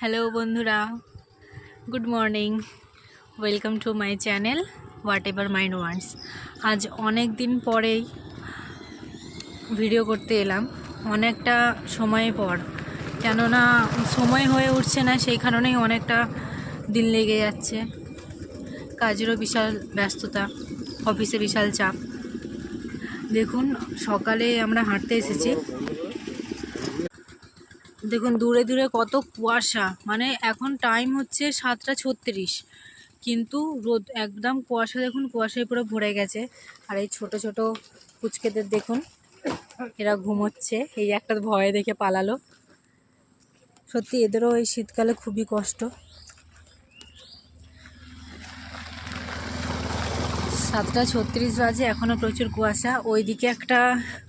Hello বন্ধুরা, good morning. Welcome to my channel what ever mind wants. আজ অনেক দিন পরেই ভিডিও করতে এলাম, অনেকটা সময় পর। কেননা সময় হয়ে উঠছে না, সেই কারণেই অনেকটা দিন লেগে যাচ্ছে। কাজেরও বিশাল ব্যস্ততা, অফিসে বিশাল চাপ। দেখুন, সকালে আমরা হাঁটতে এসেছি, দেখুন দূরে দূরে কত কুয়াশা। মানে এখন টাইম হচ্ছে 7:36, কিন্তু রোদ একদম কুয়াশা, দেখুন কুয়াশায় পুরো ভরে গেছে। আর এই ছোট ছোট পুচকেদের দেখুন, এরা ঘুমোচ্ছে। এই একটা ভয়ে দেখে পালালো। সত্যি এদেরও এই শীতকালে খুবই কষ্ট। 7:36 বাজে, এখনও প্রচুর কুয়াশা। ওইদিকে একটা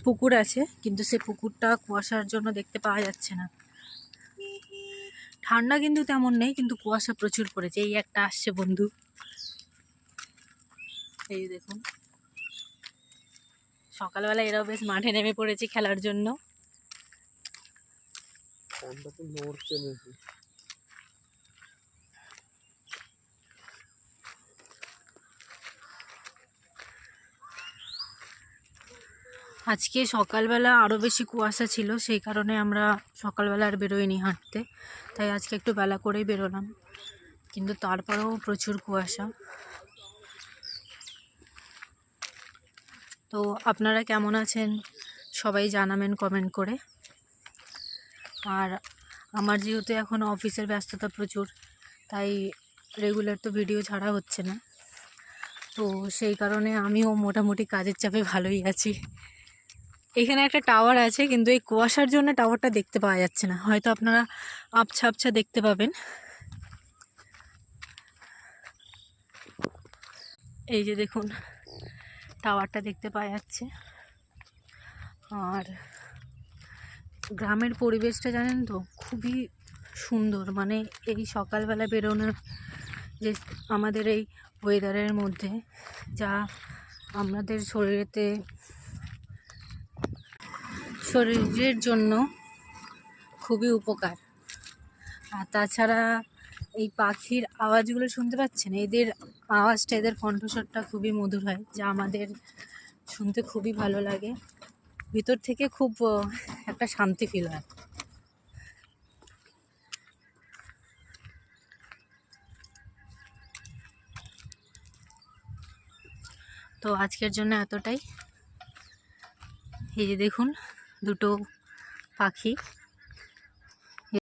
পুকুর আছে, কিন্তু সে পুকুরটা কুয়াশার জন্য দেখতে পাওয়া যাচ্ছে না। ঠান্ডা কিন্তু তেমন নেই, কিন্তু কুয়াশা প্রচুর পড়েছে। এই একটা আসছে বন্ধু, এই দেখুন। সকালবেলা এরাও বেশ মাঠে নেমে পড়েছে খেলার জন্য। আজকে সকালবেলা আরও বেশি কুয়াশা ছিল, সেই কারণে আমরা সকালবেলা আর বেরোইনি হাঁটতে। তাই আজকে একটু বেলা করেই বেরোলাম, কিন্তু তারপরেও প্রচুর কুয়াশা। তো আপনারা কেমন আছেন সবাই জানাবেন কমেন্ট করে। আর আমার যেহেতু এখন অফিসের ব্যস্ততা প্রচুর, তাই রেগুলার তো ভিডিও ছাড়া হচ্ছে না। তো সেই কারণে আমিও মোটামুটি কাজের চাপে ভালোই আছি। এখানে একটা টাওয়ার আছে, কিন্তু এই কুয়াশার জন্য টাওয়ারটা দেখতে পাওয়া যাচ্ছে না। হয়তো আপনারা আবছা আবছা দেখতে পাবেন। এই যে দেখুন, টাওয়ারটা দেখতে পাওয়া যাচ্ছে। আর গ্রামের পরিবেশটা জানেন তো, খুবই সুন্দর। মানে এই সকালবেলা বেরোনোর যে আমাদের এই ওয়েদারের মধ্যে, যা আমাদের শরীরের জন্য খুবই উপকার। আর তাছাড়া এই পাখির আওয়াজগুলো শুনতে পাচ্ছেন, এদের আওয়াজটা, এদের কণ্ঠস্বরটা খুবই মধুর হয়, যা আমাদের শুনতে খুবই ভালো লাগে। ভিতর থেকে খুব একটা শান্তি ফিল হয়। তো আজকের জন্য এতটাই। এই যে দেখুন, দুটো পাখি